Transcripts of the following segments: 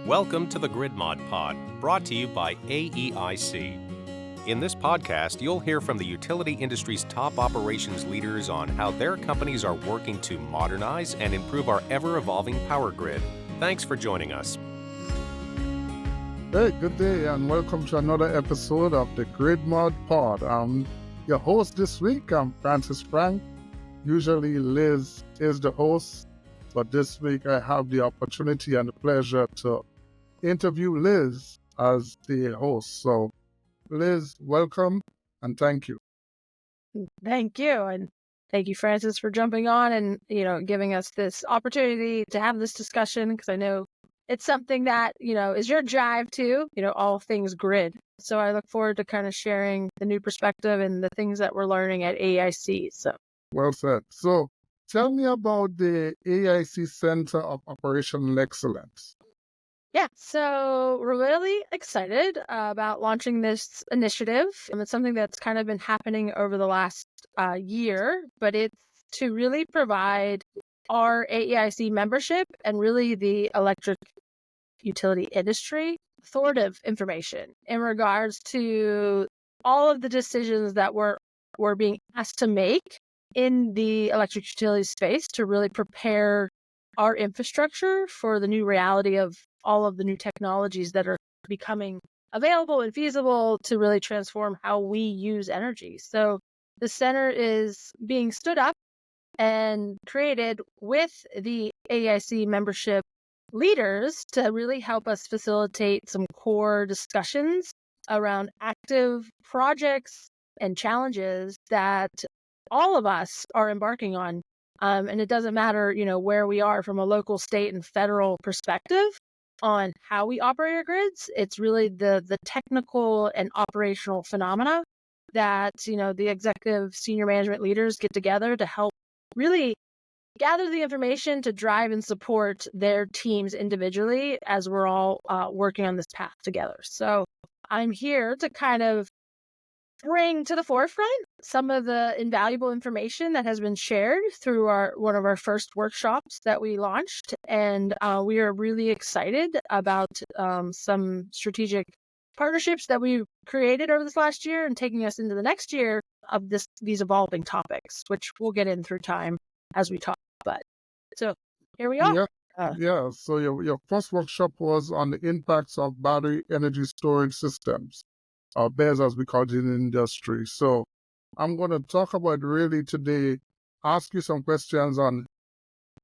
Welcome to the Grid Mod Pod, brought to you by AEIC. In this podcast, you'll hear from the utility industry's top operations leaders on how their companies are working to modernize and improve our ever-evolving power grid. Thanks for joining us. Hey, good day and welcome to another episode of the Grid Mod Pod. I'm your host this week. I'm Francis Frank. Usually Liz is the host, but this week I have the opportunity and the pleasure to interview Liz as the host. So Liz, welcome and thank you. Thank you. And thank you, Francis, for jumping on and, giving us this opportunity to have this discussion, because I know it's something that, is your drive too, all things grid. So I look forward to kind of sharing the new perspective and the things that we're learning at AEIC. So well said. So tell me about the AEIC Center of Operational Excellence. yeah, so we're really excited about launching this initiative. It's something that's kind of been happening over the last year, but it's to really provide our AEIC membership and really the electric utility industry authoritative information in regards to all of the decisions that we're being asked to make in the electric utility space to really prepare our infrastructure for the new reality of all of the new technologies that are becoming available and feasible to really transform how we use energy. So the center is being stood up and created with the AEIC membership leaders to really help us facilitate some core discussions around active projects and challenges that all of us are embarking on. And it doesn't matter, where we are from a local, state, and federal perspective on how we operate our grids. It's really the technical and operational phenomena that, the executive senior management leaders get together to help really gather the information to drive and support their teams individually as we're all working on this path together. So I'm here to kind of bring to the forefront some of the invaluable information that has been shared through one of our first workshops that we launched. And we are really excited about some strategic partnerships that we've created over this last year and taking us into the next year of these evolving topics, which we'll get in through time as we talk. But so here we are. So your first workshop was on the impacts of battery energy storage systems, BESS as we call it in the industry. So I'm going to talk about really today, ask you some questions on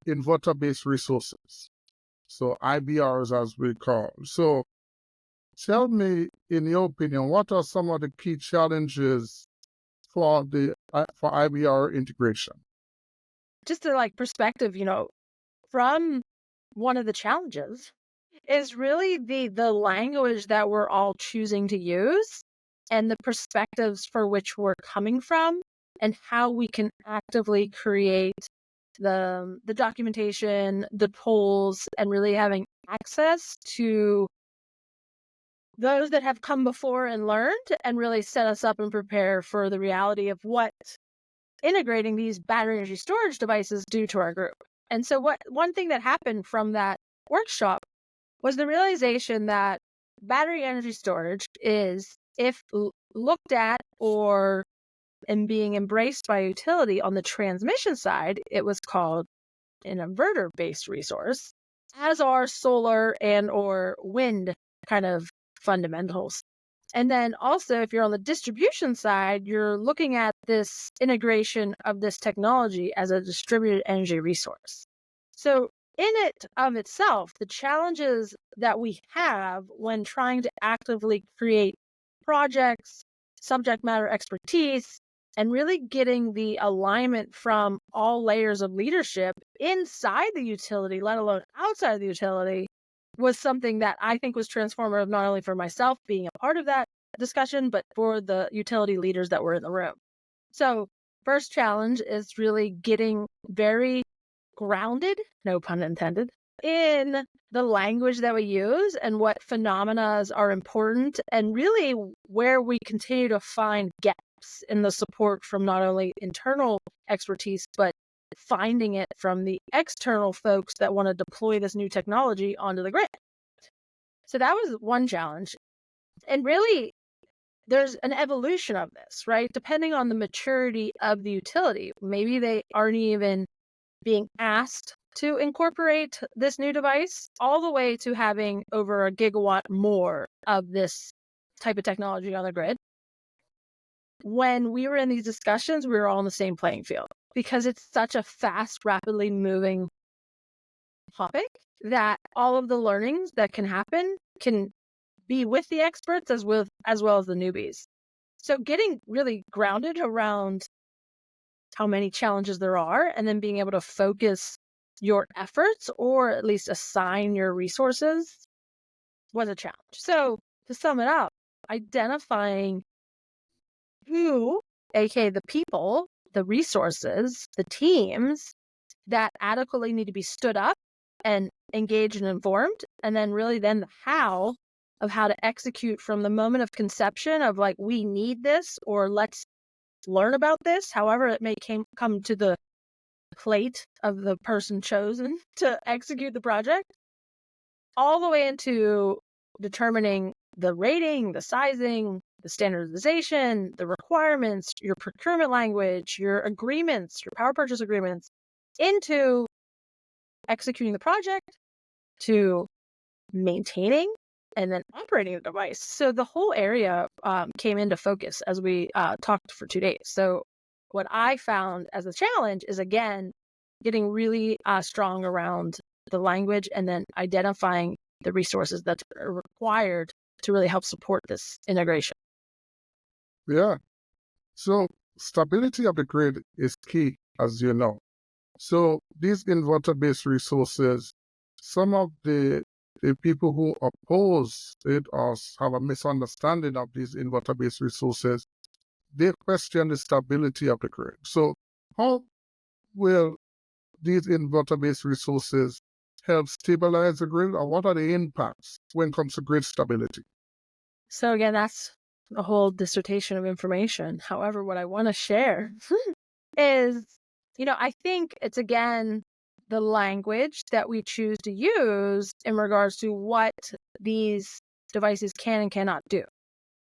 inverter-based resources. So IBRs as we call. So tell me, in your opinion, what are some of the key challenges for IBR integration? Just to perspective, from one of the challenges is really the language that we're all choosing to use and the perspectives for which we're coming from and how we can actively create the documentation, the tools, and really having access to those that have come before and learned and really set us up and prepare for the reality of what integrating these battery energy storage devices do to our group. And so one thing that happened from that workshop was the realization that battery energy storage is, if looked at and being embraced by utility on the transmission side, it was called an inverter-based resource, as are solar and or wind kind of fundamentals. And then also, if you're on the distribution side, you're looking at this integration of this technology as a distributed energy resource. So in it of itself, the challenges that we have when trying to actively create projects, subject matter expertise, and really getting the alignment from all layers of leadership inside the utility, let alone outside of the utility, was something that I think was transformative, not only for myself being a part of that discussion, but for the utility leaders that were in the room. So first challenge is really getting very grounded, no pun intended, in the language that we use and what phenomena are important, and really where we continue to find gaps in the support from not only internal expertise, but finding it from the external folks that want to deploy this new technology onto the grid. So that was one challenge. And really, there's an evolution of this, right? Depending on the maturity of the utility. Maybe they aren't even being asked to incorporate this new device, all the way to having over a gigawatt more of this type of technology on the grid. When we were in these discussions, we were all on the same playing field because it's such a fast, rapidly moving topic that all of the learnings that can happen can be with the experts as well as the newbies. So getting really grounded around how many challenges there are, and then being able to focus your efforts or at least assign your resources was a challenge. So to sum it up, identifying who, aka the people, the resources, the teams that adequately need to be stood up and engaged and informed, and then really then the how of how to execute from the moment of conception of like, we need this, or let's learn about this, however it may come to the plate of the person chosen to execute the project, all the way into determining the rating, the sizing, the standardization, the requirements, your procurement language, your agreements, your power purchase agreements, into executing the project, to maintaining and then operating the device. So the whole area came into focus as we talked for 2 days. So what I found as a challenge is, again, getting really strong around the language and then identifying the resources that are required to really help support this integration. Yeah. So stability of the grid is key, as you know. So these inverter-based resources, some of the people who oppose it or have a misunderstanding of these inverter-based resources, they question the stability of the grid. So how will these inverter-based resources help stabilize the grid, or what are the impacts when it comes to grid stability? So again, that's a whole dissertation of information. However, what I want to share is, I think it's, again, the language that we choose to use in regards to what these devices can and cannot do.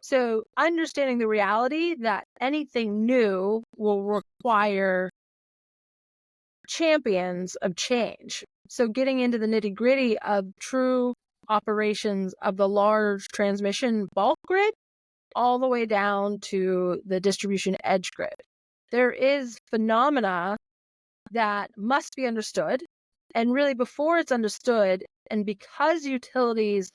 So understanding the reality that anything new will require champions of change. So getting into the nitty-gritty of true operations of the large transmission bulk grid all the way down to the distribution edge grid. There is phenomena that must be understood. And really, before it's understood, and because utilities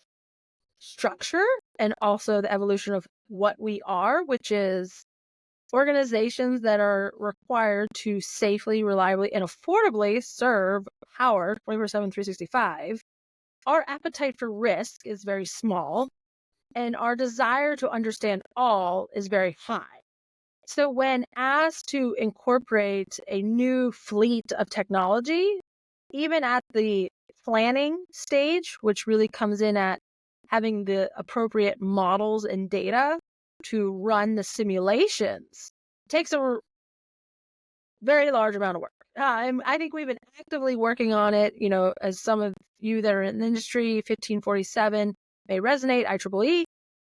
structure and also the evolution of what we are, which is organizations that are required to safely, reliably, and affordably serve power 24/7, 365, our appetite for risk is very small, and our desire to understand all is very high. So when asked to incorporate a new fleet of technology, even at the planning stage, which really comes in at having the appropriate models and data to run the simulations, takes a very large amount of work. I think we've been actively working on it, as some of you that are in the industry, 1547 may resonate, IEEE,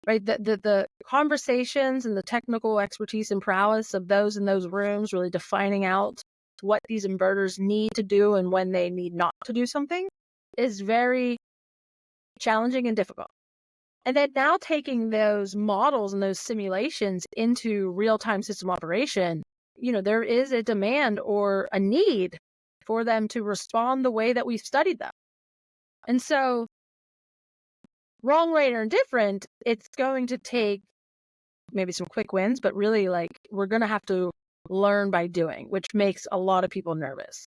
right? The conversations and the technical expertise and prowess of those in those rooms, really defining out what these inverters need to do and when they need not to do something, is very challenging and difficult. And then now taking those models and those simulations into real-time system operation, there is a demand or a need for them to respond the way that we've studied them. And so, wrong, right, or indifferent, it's going to take maybe some quick wins, but really, we're going to have to learn by doing, which makes a lot of people nervous.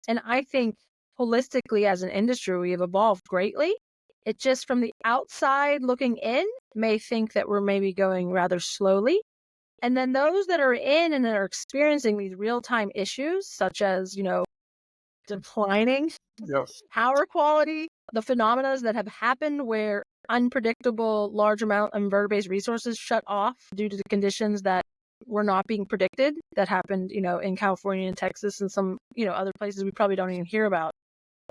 And I think holistically as an industry, we have evolved greatly. It just, from the outside looking in, may think that we're maybe going rather slowly. And then those that are in and that are experiencing these real-time issues, such as, declining Yes. power quality, the phenomena that have happened where unpredictable large amount of inverter-based resources shut off due to the conditions that were not being predicted, that happened, in California and Texas and some, other places we probably don't even hear about.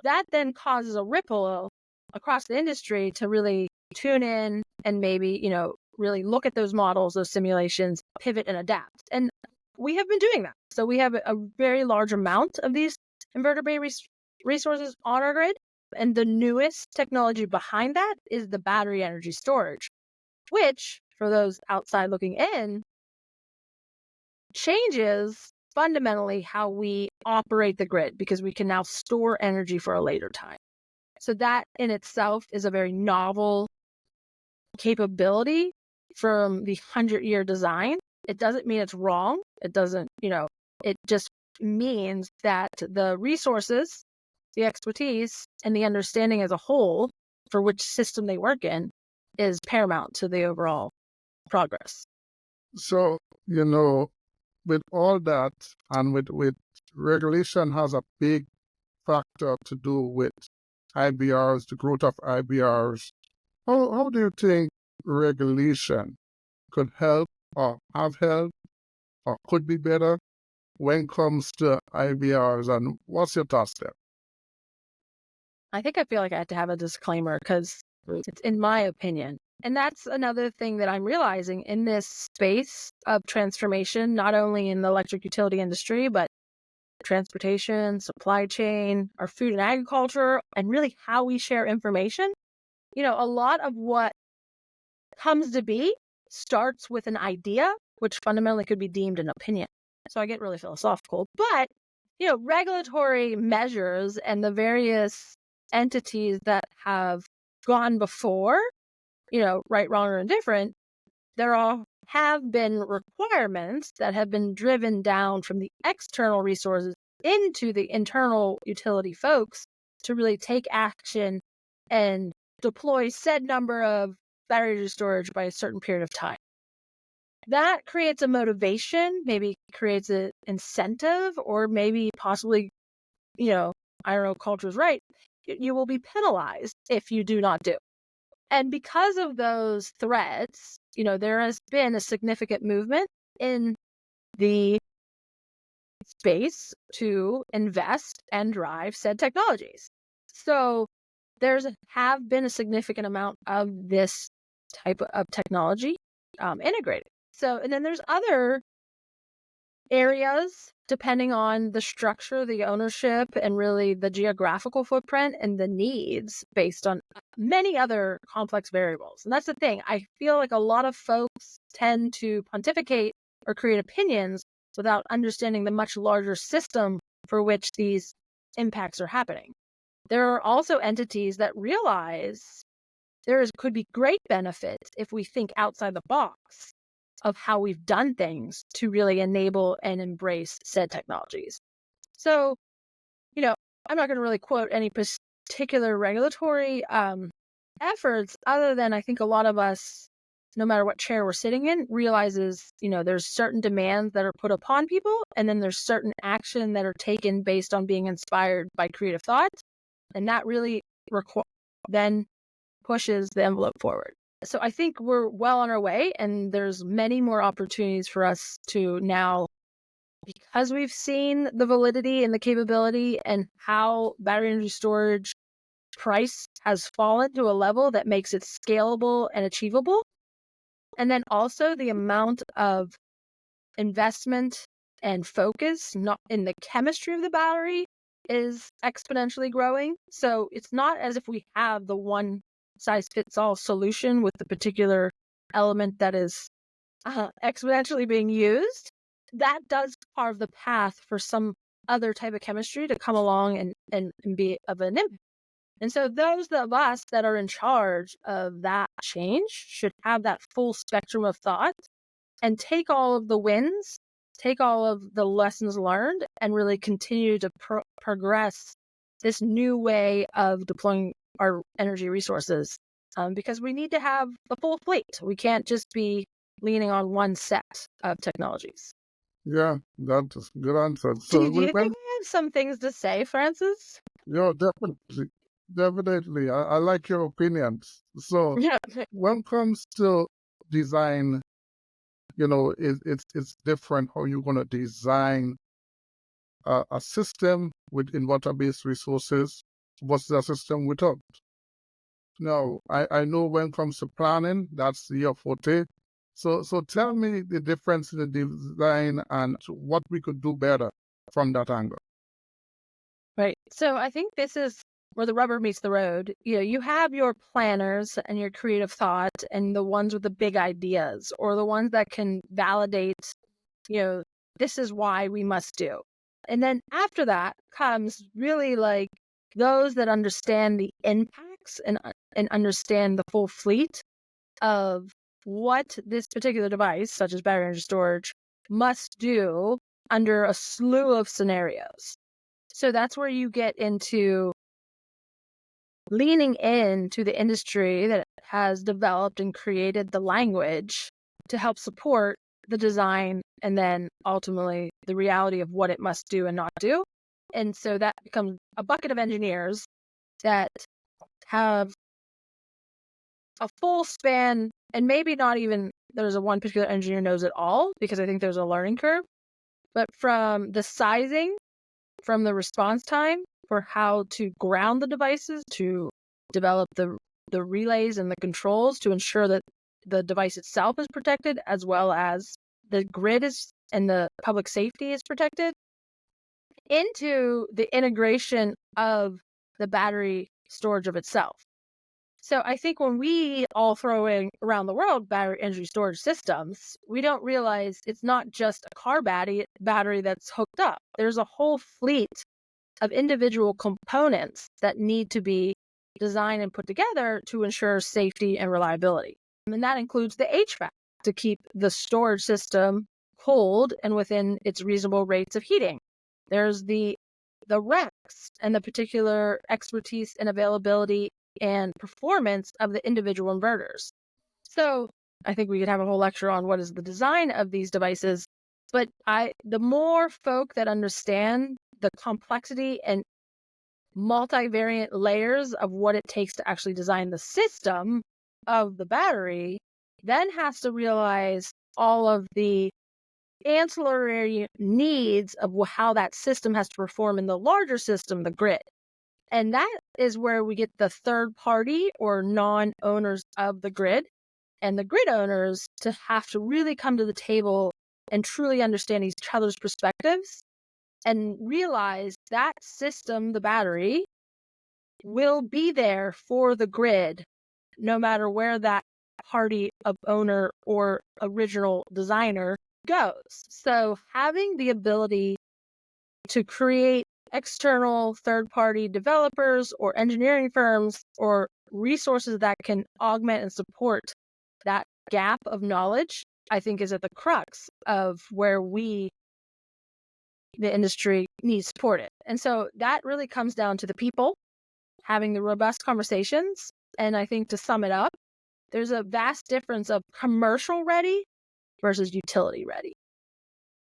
That then causes a ripple across the industry to really tune in and maybe, really look at those models, those simulations, pivot and adapt. And we have been doing that. So we have a very large amount of these inverter-based resources on our grid. And the newest technology behind that is the battery energy storage, which, for those outside looking in, changes fundamentally how we operate the grid because we can now store energy for a later time. So that in itself is a very novel capability from the 100-year design. It doesn't mean it's wrong. It doesn't, it just means that the resources, the expertise, and the understanding as a whole for which system they work in is paramount to the overall progress. So, with all that and with regulation has a big factor to do with IBRs, the growth of IBRs. How do you think regulation could help or have helped or could be better when it comes to IBRs, and what's your thoughts there? I think I feel like I had to have a disclaimer because it's in my opinion. And that's another thing that I'm realizing in this space of transformation, not only in the electric utility industry, but transportation, supply chain, our food and agriculture, and really how we share information. A lot of what comes to be starts with an idea, which fundamentally could be deemed an opinion. So I get really philosophical. But, regulatory measures and the various entities that have gone before, right, wrong, or indifferent, there have been requirements that have been driven down from the external resources into the internal utility folks to really take action and deploy said number of battery energy storage by a certain period of time. That creates a motivation, maybe creates an incentive, or maybe possibly, I don't know, culture's right. You will be penalized if you do not do. And because of those threats, there has been a significant movement in the space to invest and drive said technologies. So have been a significant amount of this type of technology integrated. So, and then there's other areas depending on the structure, the ownership, and really the geographical footprint and the needs based on many other complex variables. And that's the thing. I feel like a lot of folks tend to pontificate or create opinions without understanding the much larger system for which these impacts are happening. There are also entities that realize could be great benefits if we think outside the box of how we've done things to really enable and embrace said technologies. So, I'm not going to really quote any particular regulatory efforts other than I think a lot of us, no matter what chair we're sitting in, realizes, there's certain demands that are put upon people, and then there's certain action that are taken based on being inspired by creative thoughts. And that really then pushes the envelope forward. So I think we're well on our way, and there's many more opportunities for us to now, because we've seen the validity and the capability and how battery energy storage price has fallen to a level that makes it scalable and achievable. And then also the amount of investment and focus not in the chemistry of the battery is exponentially growing. So it's not as if we have the one size fits all solution with the particular element that is exponentially being used. That does carve the path for some other type of chemistry to come along and be of an impact. And so those of us that are in charge of that change should have that full spectrum of thought and take all of the wins, take all of the lessons learned, and really continue to progress this new way of deploying our energy resources, because we need to have the full fleet. We can't just be leaning on one set of technologies. Yeah, that's a good answer. So do you think I have some things to say, Francis? Yeah, definitely. I like your opinions. So when it comes to design, it's different how you're going to design a system with inverter-based resources versus a system without. Now, I know when it comes to planning, that's your forte. So tell me the difference in the design and what we could do better from that angle. Right. So I think this is where the rubber meets the road. You have your planners and your creative thought and the ones with the big ideas or the ones that can validate, this is why we must do. And then after that comes really like those that understand the impacts and understand the full fleet of what this particular device, such as battery energy storage, must do under a slew of scenarios. So that's where you get into leaning into the industry that has developed and created the language to help support the design and then ultimately the reality of what it must do and not do. And so that becomes a bucket of engineers that have a full span, and maybe not even there's a one particular engineer knows it all, because I think there's a learning curve, but from the sizing, from the response time for how to ground the devices, to develop the relays and the controls to ensure that the device itself is protected, as well as the grid is and the public safety is protected, into the integration of the battery storage of itself. So I think when we all throw in around the world battery energy storage systems, we don't realize it's not just a car battery that's hooked up. There's a whole fleet of individual components that need to be designed and put together to ensure safety and reliability. And that includes the HVAC to keep the storage system cold and within its reasonable rates of heating. There's the RECs and the particular expertise and availability and performance of the individual inverters. So I think we could have a whole lecture on what is the design of these devices, but the more folk that understand the complexity and multivariate layers of what it takes to actually design the system of the battery, then has to realize all of the ancillary needs of how that system has to perform in the larger system, the grid. And that is where we get the third party or non-owners of the grid and the grid owners to have to really come to the table and truly understand each other's perspectives and realize that system, the battery, will be there for the grid no matter where that party of owner or original designer goes. So having the ability to create external third-party developers or engineering firms or resources that can augment and support that gap of knowledge, I think is at the crux of where the industry, needs supported. And so that really comes down to the people having the robust conversations. And I think to sum it up, there's a vast difference of commercial ready versus utility ready,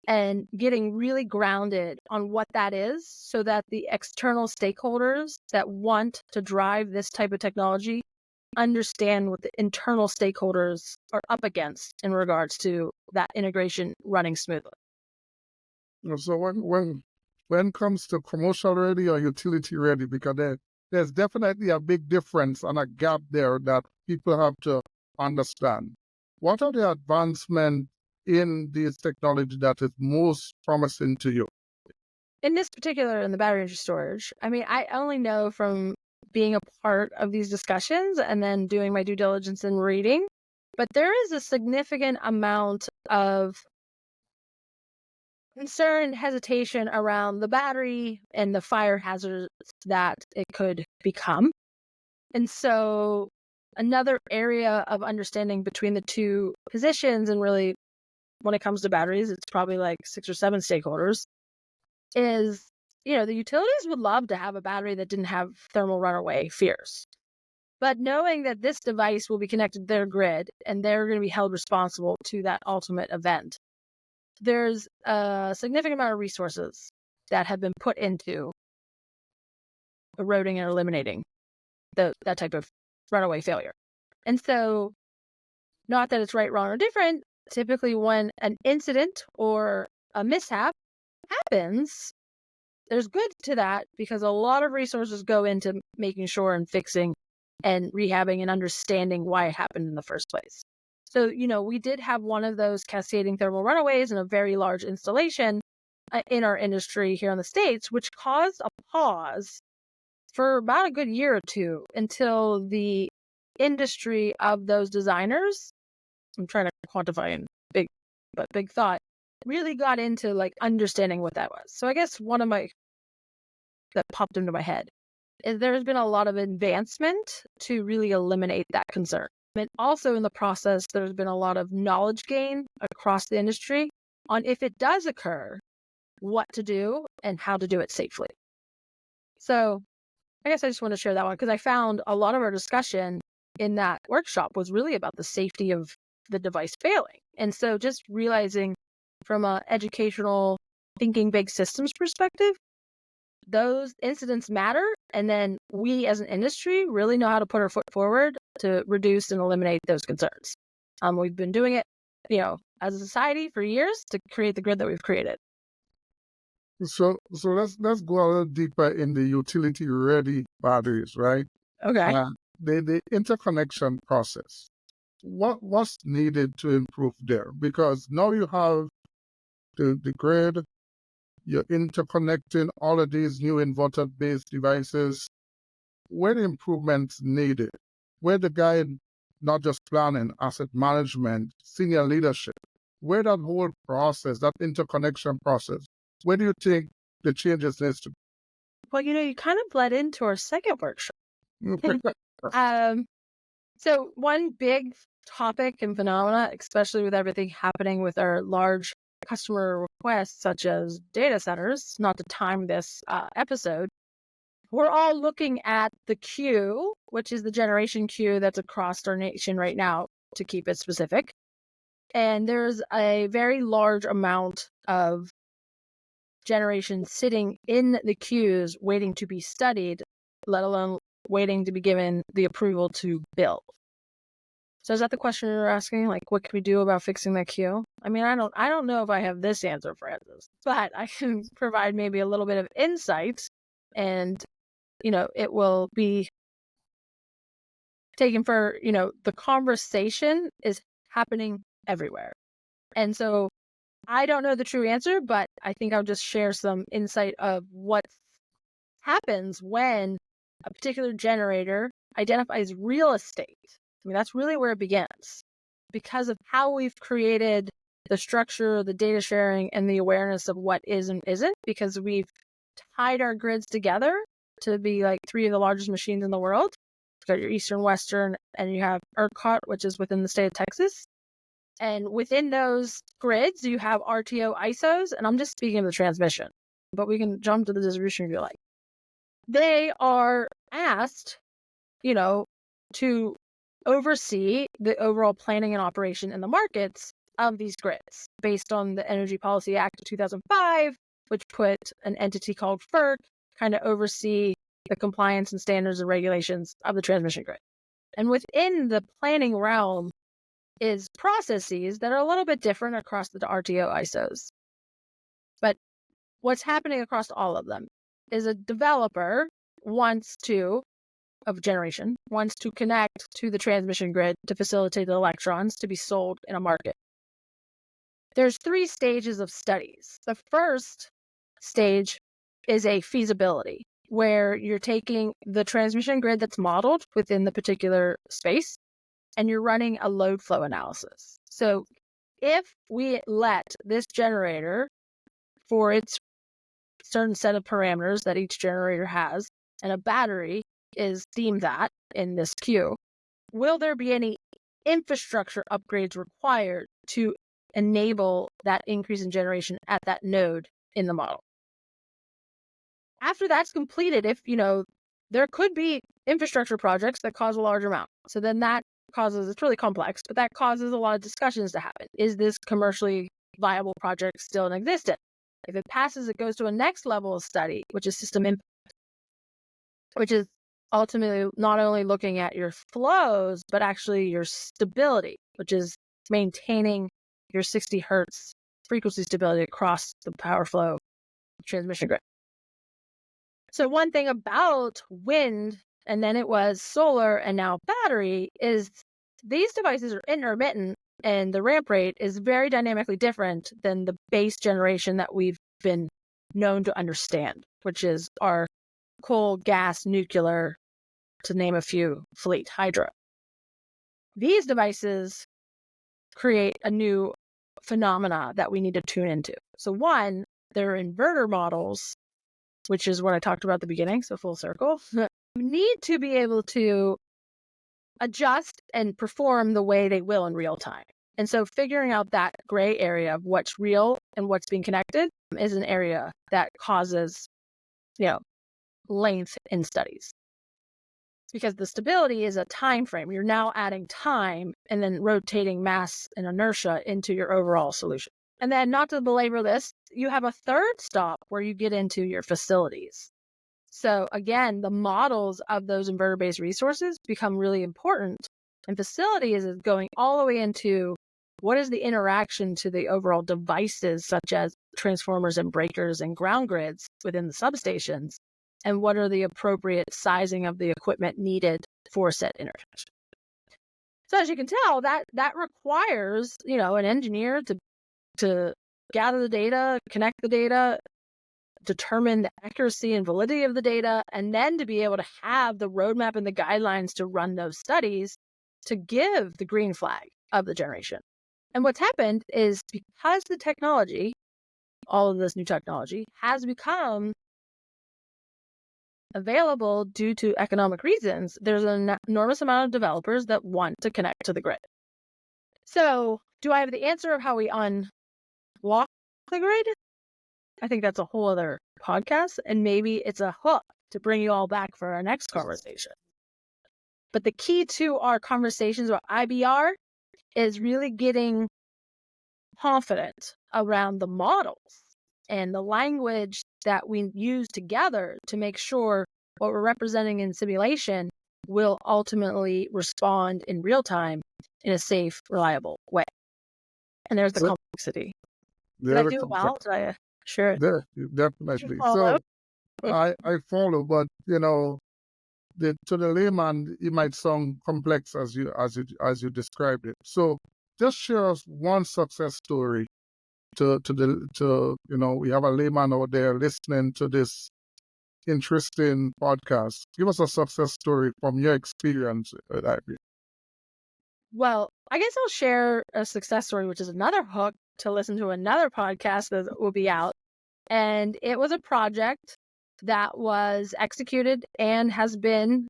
and getting really grounded on what that is so that the external stakeholders that want to drive this type of technology understand what the internal stakeholders are up against in regards to that integration running smoothly. So when it comes to commercial ready or utility ready, because there's definitely a big difference and a gap there that people have to understand. What are the advancements in this technology that is most promising to you? In this particular, in the battery energy storage, I mean, I only know from being a part of these discussions and then doing my due diligence and reading, but there is a significant amount of concern and hesitation around the battery and the fire hazards that it could become. And so another area of understanding between the two positions, and really when it comes to batteries, it's probably like 6 or 7 stakeholders, is, the utilities would love to have a battery that didn't have thermal runaway fears. But knowing that this device will be connected to their grid and they're going to be held responsible to that ultimate event, there's a significant amount of resources that have been put into eroding and eliminating that type of runaway failure. And so, not that it's right, wrong, or different, typically when an incident or a mishap happens, there's good to that because a lot of resources go into making sure and fixing and rehabbing and understanding why it happened in the first place. So, we did have one of those cascading thermal runaways in a very large installation in our industry here in the States, which caused a pause for about a good year or two until the industry of those designers, I'm trying to quantify in big thought, really got into like understanding what that was. So I guess that popped into my head is there's been a lot of advancement to really eliminate that concern. And also in the process, there's been a lot of knowledge gain across the industry on if it does occur, what to do and how to do it safely. So I guess I just want to share that one because I found a lot of our discussion in that workshop was really about the safety of the device failing. And so just realizing from an educational thinking big systems perspective, those incidents matter. And then we as an industry really know how to put our foot forward to reduce and eliminate those concerns. We've been doing it, as a society for years to create the grid that we've created. So let's go a little deeper in the utility ready batteries, right? Okay. The interconnection process. What's needed to improve there? Because now you have the grid, you're interconnecting all of these new inverter-based devices. Where the improvements needed? Where the guide, not just planning, asset management, senior leadership, where that whole process, that interconnection process, where do you think the changes needs to be? Well, you kind of led into our second workshop. So one big topic and phenomena, especially with everything happening with our large customer requests, such as data centers, not to time this episode, we're all looking at the queue, which is the generation queue that's across our nation right now, to keep it specific. And there's a very large amount of generation sitting in the queues waiting to be studied, let alone waiting to be given the approval to build. So is that the question you're asking? Like, what can we do about fixing that queue? I mean, I don't know if I have this answer, Francis, but I can provide maybe a little bit of insight, and it will be taken for the conversation is happening everywhere, and so I don't know the true answer, but I think I'll just share some insight of what happens when a particular generator identifies real estate. I mean, that's really where it begins because of how we've created the structure, the data sharing, and the awareness of what is and isn't, because we've tied our grids together to be like three of the largest machines in the world. You've got your Eastern, Western, and you have ERCOT, which is within the state of Texas. And within those grids, you have RTO ISOs, and I'm just speaking of the transmission, but we can jump to the distribution if you like. They are asked, to oversee the overall planning and operation in the markets of these grids based on the Energy Policy Act of 2005, which put an entity called FERC kind of oversee the compliance and standards and regulations of the transmission grid. And within the planning realm is processes that are a little bit different across the RTO ISOs. But what's happening across all of them is a developer wants to connect to the transmission grid to facilitate the electrons to be sold in a market. There's 3 stages of studies. The first stage is a feasibility, where you're taking the transmission grid that's modeled within the particular space and you're running a load flow analysis. So if we let this generator, for its certain set of parameters that each generator has, and a battery is deemed that in this queue, will there be any infrastructure upgrades required to enable that increase in generation at that node in the model? After that's completed, if there could be infrastructure projects that cause a large amount. So then that causes, it's really complex, but that causes a lot of discussions to happen. Is this commercially viable project still in existence? If it passes, it goes to a next level of study, which is system impact, which is ultimately not only looking at your flows, but actually your stability, which is maintaining your 60 hertz frequency stability across the power flow transmission grid. So one thing about wind and then it was solar, and now battery, is these devices are intermittent, and the ramp rate is very dynamically different than the base generation that we've been known to understand, which is our coal, gas, nuclear, to name a few, fleet, hydro. These devices create a new phenomena that we need to tune into. So one, they're inverter models, which is what I talked about at the beginning, so full circle, need to be able to adjust and perform the way they will in real time. And so figuring out that gray area of what's real and what's being connected is an area that causes, length in studies. Because the stability is a time frame. You're now adding time and then rotating mass and inertia into your overall solution. And then, not to belabor this, you have a third stop where you get into your facilities. So again, the models of those inverter-based resources become really important. And facilities is going all the way into what is the interaction to the overall devices, such as transformers and breakers and ground grids within the substations, and what are the appropriate sizing of the equipment needed for said interconnection. So as you can tell, that requires, an engineer to gather the data, connect the data, determine the accuracy and validity of the data, and then to be able to have the roadmap and the guidelines to run those studies to give the green flag of the generation. And what's happened is, because the technology, all of this new technology, has become available due to economic reasons, there's an enormous amount of developers that want to connect to the grid. So do I have the answer of how we unlock the grid? I think that's a whole other podcast, and maybe it's a hook to bring you all back for our next conversation. But the key to our conversations about IBR is really getting confident around the models and the language that we use together to make sure what we're representing in simulation will ultimately respond in real time in a safe, reliable way. And there's the complexity. Did I do it well? Sure. Definitely. So I follow, but to the layman, it might sound complex as you described it. So just share us one success story we have a layman out there listening to this interesting podcast. Give us a success story from your experience with IBR. Well, I guess I'll share a success story, which is another hook to listen to another podcast that will be out. And it was a project that was executed and has been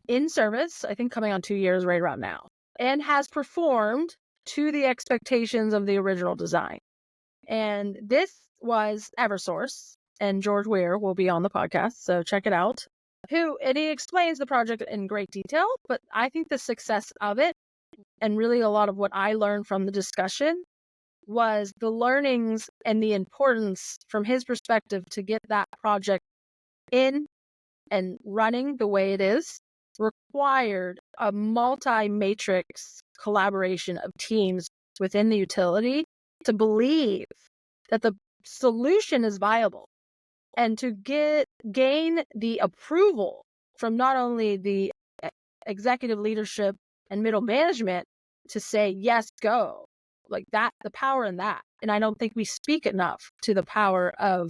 in service, I think coming on 2 years right around now, and has performed to the expectations of the original design. And this was Eversource, and George Weir will be on the podcast, so check it out. And he explains the project in great detail, but I think the success of it, and really a lot of what I learned from the discussion, was the learnings and the importance from his perspective to get that project in and running the way it is required a multi-matrix collaboration of teams within the utility to believe that the solution is viable and to gain the approval from not only the executive leadership and middle management to say, yes, go, like that, the power in that. And I don't think we speak enough to the power of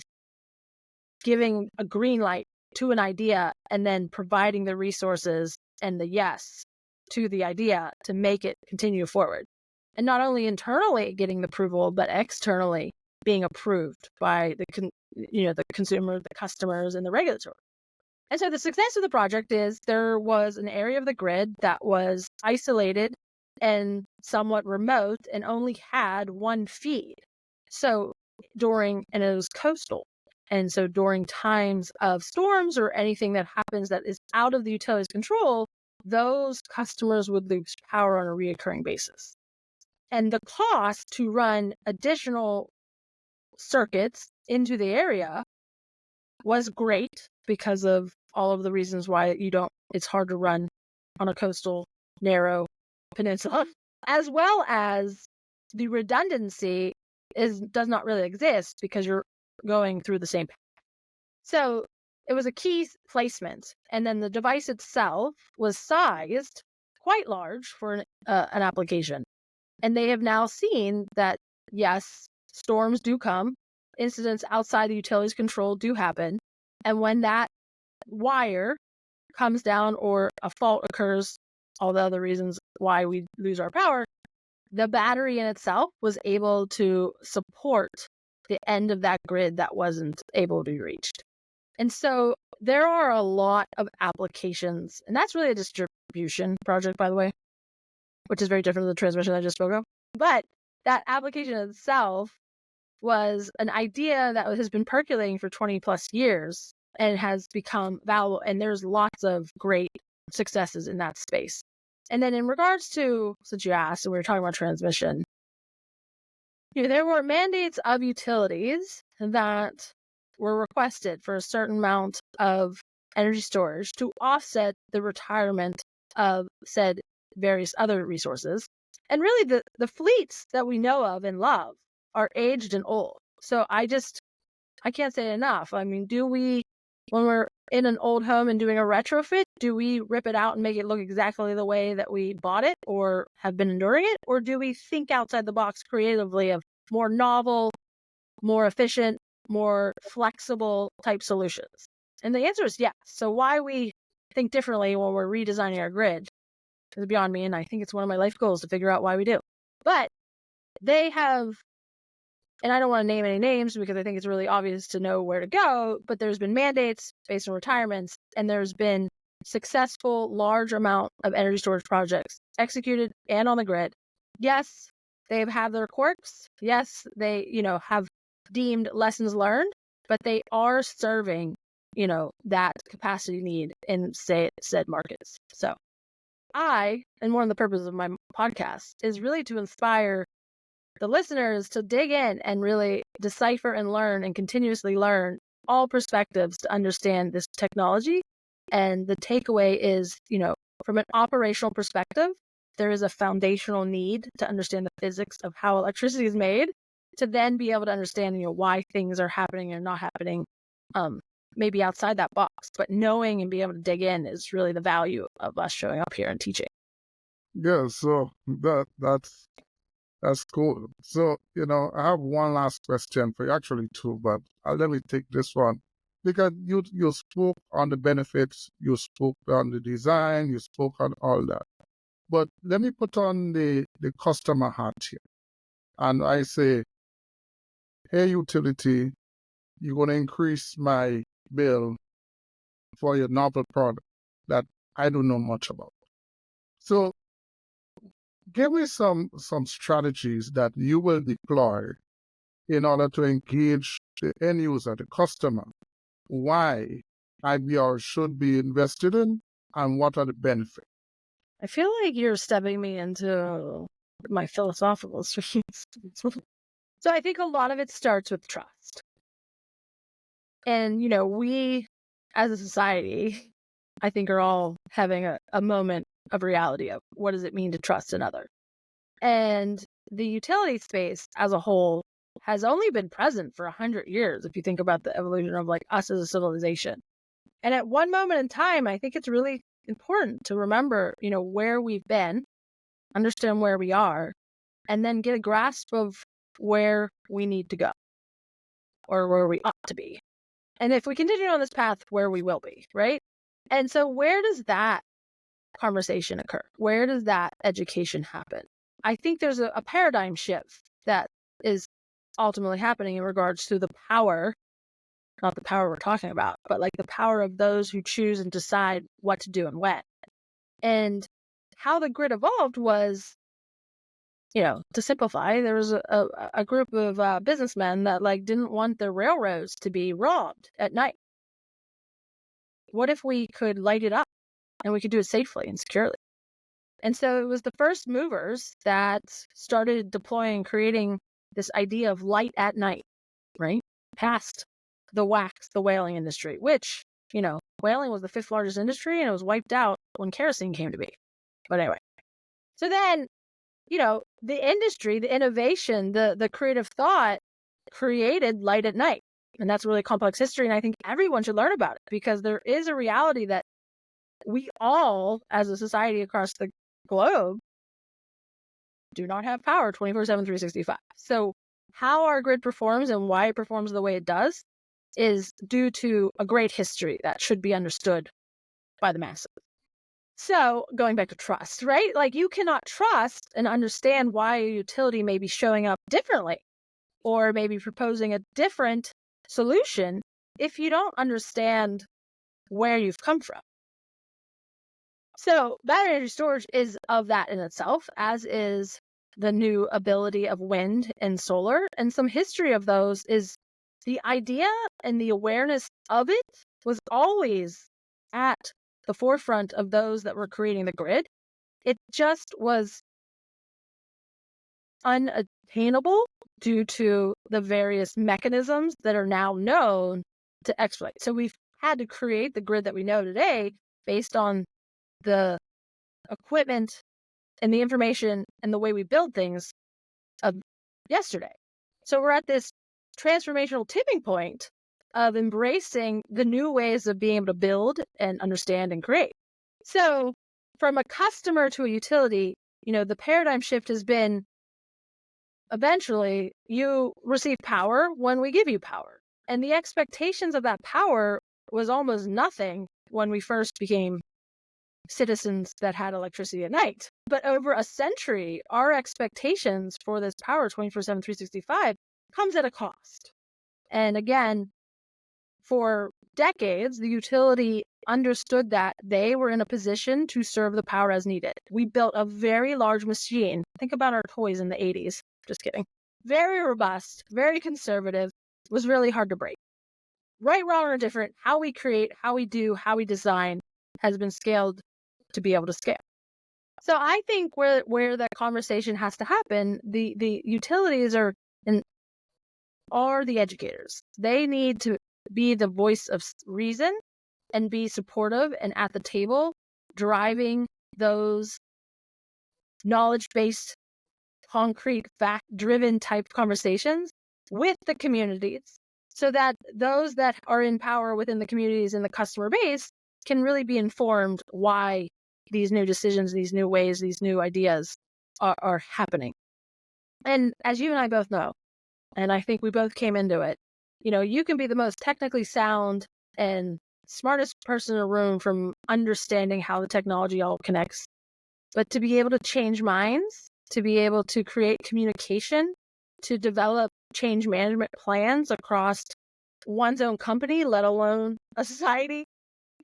giving a green light to an idea and then providing the resources and the yes to the idea to make it continue forward. And not only internally getting the approval, but externally being approved by the consumer, the customers, and the regulatory. And so the success of the project is there was an area of the grid that was isolated and somewhat remote and only had one feed. And it was coastal. And so during times of storms or anything that happens that is out of the utility's control, those customers would lose power on a reoccurring basis. And the cost to run additional circuits into the area was great because of all of the reasons why it's hard to run on a coastal, narrow peninsula, as well as the redundancy does not really exist because you're going through the same path. So it was a key placement. And then the device itself was sized quite large for an application. And they have now seen that, yes, storms do come, incidents outside the utility's control do happen. And when that wire comes down or a fault occurs, all the other reasons why we lose our power, the battery in itself was able to support the end of that grid that wasn't able to be reached. And so there are a lot of applications, and that's really a distribution project, by the way, which is very different than the transmission I just spoke of. But that application itself was an idea that has been percolating for 20 plus years and has become valuable. And there's lots of great successes in that space. And then in regards to, since you asked, and we were talking about transmission, there were mandates of utilities that were requested for a certain amount of energy storage to offset the retirement of said various other resources. And really the fleets that we know of and love are aged and old. So I can't say it enough. I mean, when we're in an old home and doing a retrofit, do we rip it out and make it look exactly the way that we bought it or have been enduring it? Or do we think outside the box creatively of more novel, more efficient, more flexible type solutions? And the answer is yes. So why we think differently when we're redesigning our grid is beyond me, and I think it's one of my life goals to figure out why we do. But they have, and I don't want to name any names because I think it's really obvious to know where to go, but there's been mandates based on retirements, and there's been successful large amount of energy storage projects executed and on the grid. Yes, they've had their quirks. Yes, they, have deemed lessons learned, but they are serving, that capacity need in said markets. So and one of the purposes of my podcast is really to inspire the listeners to dig in and really decipher and learn and continuously learn all perspectives to understand this technology. And the takeaway is, from an operational perspective, there is a foundational need to understand the physics of how electricity is made to then be able to understand, why things are happening or not happening, maybe outside that box. But knowing and being able to dig in is really the value of us showing up here and teaching. Yeah, so that's cool. So, I have one last question for you, actually two, but let me take this one. Because you spoke on the benefits, you spoke on the design, you spoke on all that. But let me put on the customer hat here. And I say, hey, utility, you're going to increase my bill for your novel product that I don't know much about. So give me some strategies that you will deploy in order to engage the end user, the customer, why IBR should be invested in and what are the benefits. I feel like you're stepping me into my philosophical streams. So I think a lot of it starts with trust. And, we as a society, I think, are all having a moment of reality of what does it mean to trust another. And the utility space as a whole has only been present for 100 years, if you think about the evolution of like us as a civilization. And at one moment in time, I think it's really important to remember, where we've been, understand where we are, and then get a grasp of where we need to go or where we ought to be. And if we continue on this path, where we will be, right? And so where does that conversation occur? Where does that education happen? I think there's a paradigm shift that is ultimately happening in regards to the power, not the power we're talking about, but like the power of those who choose and decide what to do and when. And how the grid evolved was, to simplify, there was a group of businessmen that didn't want the railroads to be robbed at night. What if we could light it up and we could do it safely and securely? And so it was the first movers that started deploying, creating this idea of light at night, right? Past the whaling industry, which, whaling was the 5th largest industry and it was wiped out when kerosene came to be. But anyway, so then, the industry, the innovation, the creative thought created light at night. And that's really complex history. And I think everyone should learn about it because there is a reality that we all, as a society across the globe, do not have power 24/7, 365. So how our grid performs and why it performs the way it does is due to a great history that should be understood by the masses. So going back to trust, right? Like you cannot trust and understand why a utility may be showing up differently or maybe proposing a different solution if you don't understand where you've come from. So battery energy storage is of that in itself, as is the new ability of wind and solar. And some history of those is the idea and the awareness of it was always at the forefront of those that were creating the grid. It just was unattainable due to the various mechanisms that are now known to exploit. So we've had to create the grid that we know today based on the equipment and the information and the way we build things of yesterday. So we're at this transformational tipping point of embracing the new ways of being able to build and understand and create. So from a customer to a utility, the paradigm shift has been eventually you receive power when we give you power. And the expectations of that power was almost nothing when we first became citizens that had electricity at night. But over a century, our expectations for this power 24/7, 365 comes at a cost. And again, for decades, the utility understood that they were in a position to serve the power as needed. We built a very large machine. Think about our toys in the 80s. Just kidding. Very robust, very conservative, was really hard to break. Right, wrong, or indifferent, how we create, how we do, how we design has been scaled to be able to scale. So I think where that conversation has to happen, the utilities are the educators. They need to be the voice of reason and be supportive and at the table driving those knowledge-based, concrete, fact-driven type conversations with the communities so that those that are in power within the communities and the customer base can really be informed why these new decisions, these new ways, these new ideas are happening. And as you and I both know, and I think we both came into it, you can be the most technically sound and smartest person in a room from understanding how the technology all connects. But to be able to change minds, to be able to create communication, to develop change management plans across one's own company, let alone a society,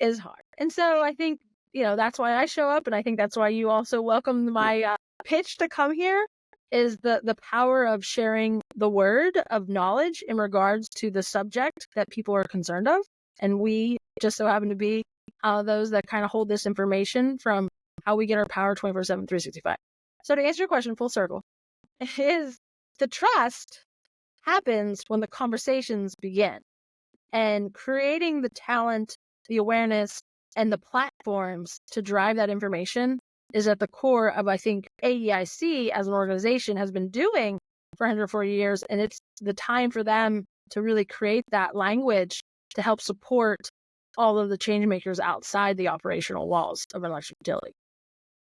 is hard. And so I think, that's why I show up. And I think that's why you also welcomed my pitch to come here is the power of sharing the word of knowledge in regards to the subject that people are concerned of. And we just so happen to be those that kind of hold this information from how we get our power 24/7, 365. So to answer your question full circle, is the trust happens when the conversations begin. And creating the talent, the awareness, and the platforms to drive that information is at the core of, I think, AEIC as an organization has been doing for 140 years. And it's the time for them to really create that language to help support all of the change makers outside the operational walls of an electric utility.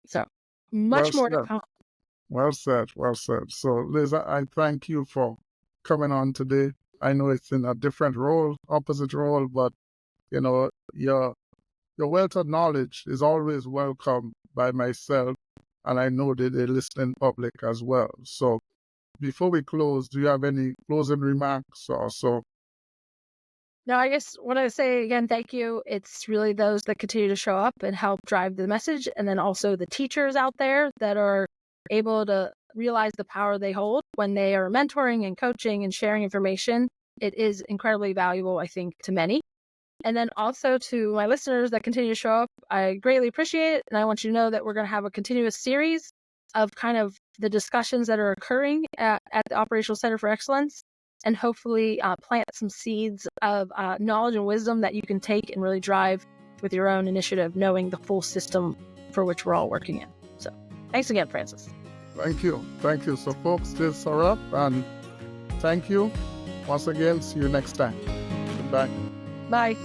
So much more to come. Well said. Well said. So Liz, I thank you for coming on today. I know it's in a different role, opposite role, but your wealth of knowledge is always welcome by myself, and I know that the listening public as well. So before we close, do you have any closing remarks or so? No, I guess what I say again, thank you. It's really those that continue to show up and help drive the message, and then also the teachers out there that are able to realize the power they hold when they are mentoring and coaching and sharing information. It is incredibly valuable, I think, to many. And then also to my listeners that continue to show up, I greatly appreciate it. And I want you to know that we're going to have a continuous series of kind of the discussions that are occurring at the Operational Center for Excellence, and hopefully plant some seeds of knowledge and wisdom that you can take and really drive with your own initiative, knowing the full system for which we're all working in. So thanks again, Francis. Thank you. Thank you. So folks, this is up, and thank you once again. See you next time. Bye. Bye.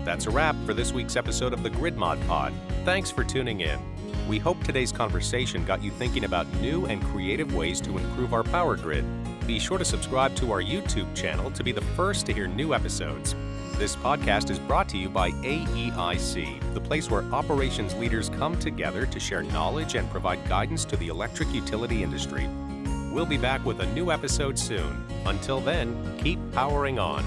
That's a wrap for this week's episode of the Grid Mod Pod. Thanks for tuning in. We hope today's conversation got you thinking about new and creative ways to improve our power grid. Be sure to subscribe to our YouTube channel to be the first to hear new episodes. This podcast is brought to you by AEIC, the place where operations leaders come together to share knowledge and provide guidance to the electric utility industry. We'll be back with a new episode soon. Until then, keep powering on.